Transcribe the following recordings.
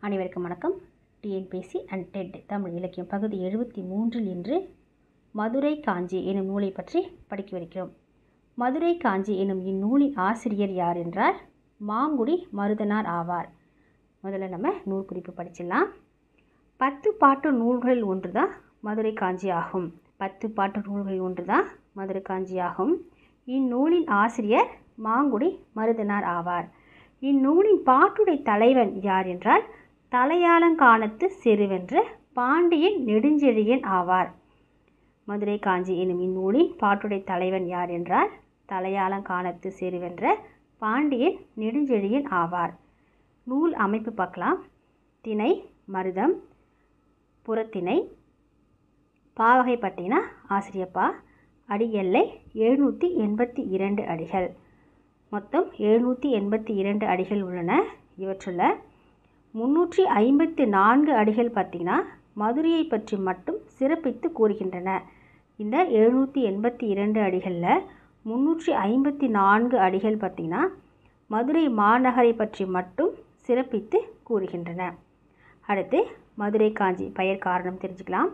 அனைவருக்கும் வணக்கம். TNPSC and dead Tamil இலக்கியம் பகுதி 73 இன்று மதுரை காஞ்சி எனும் நூலை பற்றி படிக்கவிருக்கிறோம். மதுரை காஞ்சி எனும் இந்நூலின் ஆசிரியர் யார் என்றால் மாங்குடி மருதனார் ஆவார். முதல்ல நம்ம நூல் குறிப்பு படிச்சிடலாம். 10 பாட்டு நூல்களில் ஒன்று தான் மதுரை காஞ்சி ஆகும். 10 பாட்டு நூல்களில் ஒன்று தான் மதுரை காஞ்சி ஆகும். இந்நூலின் ஆசிரியர் மாங்குடி மருதனார் ஆவார். இந்நூலின் பாட்டுடை தலைவன் யார் என்றால் தலையாலங்கானத்து செருவென்ற பாண்டியன் நெடுஞ்செழியன் ஆவார். மதுரை காஞ்சி எனும் இந்நூலின் பாட்டுடை தலைவன் யார் என்றால் தலையாலங்கானத்து செருவென்ற பாண்டியன் நெடுஞ்செழியன் ஆவார். நூல் அமைப்பு பார்க்கலாம். திணை மருதம், புறத்திணை, பாவகை பார்த்தீங்கன்னா ஆசிரியப்பா, அடி எல்லை 782 அடிகள். மொத்தம் 782 அடிகள் உள்ளன. இவற்றுள்ள 354 அடிகள் பார்த்திங்கன்னா மதுரையை பற்றி மட்டும் சிறப்பித்து கூறுகின்றன. இந்த 782 அடிகளில் 354 அடிகள் பார்த்திங்கன்னா மதுரை மாநகரை பற்றி மட்டும் சிறப்பித்து கூறுகின்றன. அடுத்து மதுரை காஞ்சி பெயர் காரணம் தெரிஞ்சுக்கலாம்.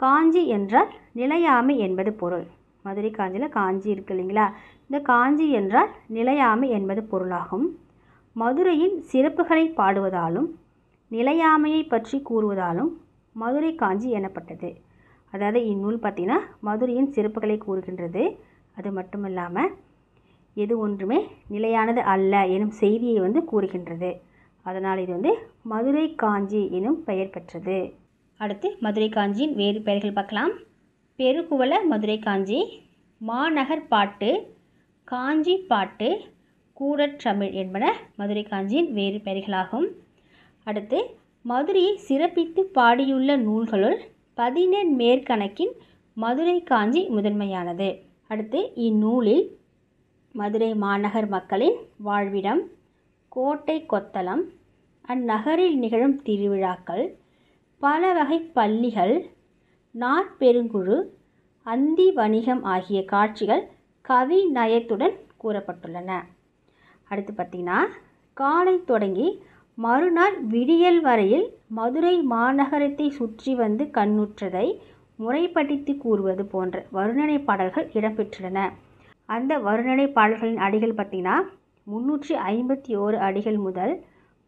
காஞ்சி என்றால் நிலையாமை என்பது பொருள். மதுரை காஞ்சியில் காஞ்சி இருக்கு இல்லைங்களா, இந்த காஞ்சி என்றால் நிலையாமை என்பது பொருளாகும். மதுரையின் சிறப்புகளை பாடுவதாலும் நிலையாமையை பற்றி கூறுவதாலும் மதுரை காஞ்சி எனப்பட்டது. அதாவது இந்நூல் பார்த்திங்கன்னா மதுரையின் சிறப்புகளை கூறுகின்றது. அது மட்டும் இல்லாமல் எது ஒன்றுமே நிலையானது அல்ல எனும் செய்தியை கூறுகின்றது. அதனால் இது மதுரை காஞ்சி எனும் பெயர் பெற்றது. அடுத்து மதுரை காஞ்சியின் வேறு பெயர்கள் பார்க்கலாம். பெருகுவல மதுரை காஞ்சி, மாநகர் பாட்டு, காஞ்சி பாட்டு, கூடற்றமிழ் என்பன மதுரை காஞ்சியின் வேறு பெயர்களாகும். அடுத்து மதுரையை சிறப்பித்து பாடியுள்ள நூல்களுள் 14 மேற்கணக்கின் மதுரை காஞ்சி முதன்மையானது. அடுத்து இந்நூலில் மதுரை மாநகர் மக்களின் வாழ்விடம், கோட்டை கொத்தளம், அந்நகரில் நிகழும் திருவிழாக்கள், பல வகை பள்ளிகள், நாற்பெருங்குழு, அந்தி வணிகம் ஆகிய காட்சிகள் கவி நயத்துடன் கூறப்பட்டுள்ளன. அடுத்து பார்த்திங்கன்னா காலை தொடங்கி மறுநாள் விடியல் வரையில் மதுரை மாநகரத்தை சுற்றி வந்து கண்ணுற்றதை முறைப்படுத்தி கூறுவது போன்ற வருணனை பாடல்கள் இடம்பெற்றுள்ளன. அந்த வருணனை பாடல்களின் அடிகள் பார்த்திங்கன்னா 351 அடிகள் முதல்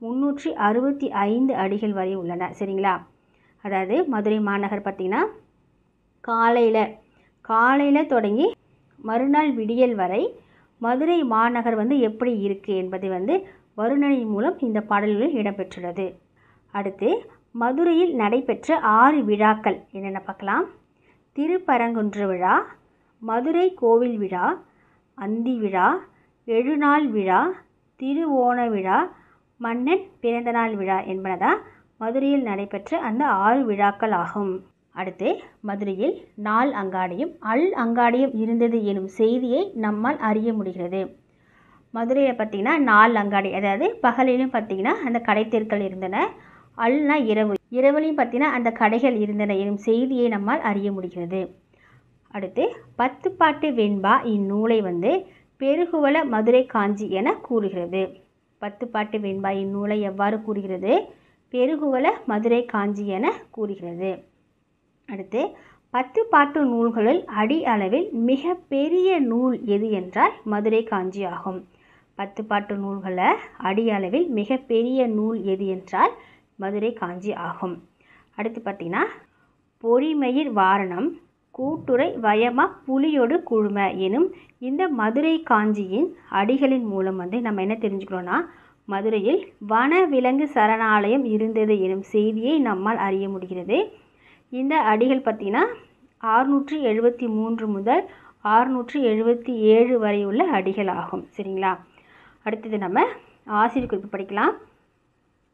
365 அடிகள் வரை உள்ளன. சரிங்களா? அதாவது மதுரை மாநகர் பார்த்திங்கன்னா காலையில் தொடங்கி மறுநாள் விடியல் வரை மதுரை மாநகர் எப்படி இருக்குது என்பதை வருணனை மூலம் இந்த பாடல்களில் இடம்பெற்றுள்ளது. அடுத்து மதுரையில் நடைபெற்ற 6 விழாக்கள் என்னென்ன பார்க்கலாம். திருப்பரங்குன்ற விழா, மதுரை கோவில் விழா, அந்தி விழா, எழுநாள் விழா, திருவோண விழா, மன்னன் பிறந்தநாள் விழா என்பனதான் மதுரையில் நடைபெற்ற அந்த 6 விழாக்கள் ஆகும். அடுத்து மதுரையில் நாள் அங்காடியும் அங்காடியும் இருந்தது எனும் செய்தியை நம்மால் அறிய முடிகிறது. மதுரையில் பார்த்திங்கன்னா நாள் அங்காடி, அதாவது பகலிலும் பார்த்திங்கன்னா அந்த கடை தெருக்கள் இருந்தன. அல்னா இரவுலையும் பார்த்திங்கன்னா அந்த கடைகள் இருந்தன எனும் செய்தியை நம்மால் அறிய முடிகிறது. அடுத்து 10 பாட்டு வெண்பா இந்நூலை பெருகுவல மதுரை காஞ்சி என கூறுகிறது. 10 பாட்டு வெண்பா இந்நூலை எவ்வாறு கூறுகிறது? பெருகுவல மதுரை காஞ்சி என கூறுகிறது. அடுத்து 10 பாட்டு நூல்களில் அடி அளவில் மிக பெரிய நூல் எது என்றால் மதுரை காஞ்சி ஆகும். 10 பாட்டு நூல்களில் அடி அளவில் மிக பெரிய நூல் எது என்றால் மதுரை காஞ்சி ஆகும். அடுத்து பார்த்திங்கன்னா பொறிமயிர் வாரணம், கூட்டுரை வயமா புலியொடு குழும எனும் இந்த மதுரை காஞ்சியின் அடிகளின் மூலம் நம்ம என்ன தெரிஞ்சுக்கிறோன்னா மதுரையில் வன விலங்கு சரணாலயம் இருந்தது எனும் செய்தியை நம்மால் அறிய முடிகிறது. இந்த அடிகள் பார்த்திங்கன்னா 673 முதல் 677 வரை உள்ள அடிகள் ஆகும். சரிங்களா? அடுத்தது நம்ம ஆசிரியர் குறிப்பு படிக்கலாம்.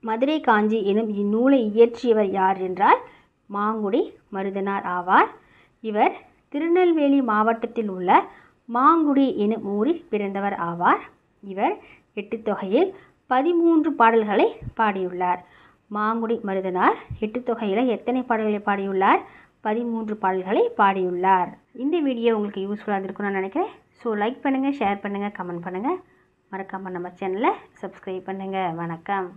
மதுரை காஞ்சி எனும் இந்நூலை இயற்றியவர் யார் என்றால் மாங்குடி மருதனார் ஆவார். இவர் திருநெல்வேலி மாவட்டத்தில் உள்ள மாங்குடி எனும் ஊரில் பிறந்தவர் ஆவார். இவர் 8 தொகையில் 13 பாடல்களை பாடியுள்ளார். மாங்குடி மருதனார் 8 தொகையில் எத்தனை பாடல்களை பாடியுள்ளார்? 13 பாடல்களை பாடியுள்ளார். இந்த வீடியோ உங்களுக்கு யூஸ்ஃபுல்லாக இருக்கும்னு நான் நினைக்கிறேன். ஸோ லைக் பண்ணுங்கள், ஷேர் பண்ணுங்கள், கமெண்ட் பண்ணுங்கள். மறக்காமல் நம்ம சேனலை சப்ஸ்கிரைப் பண்ணுங்கள். வணக்கம்.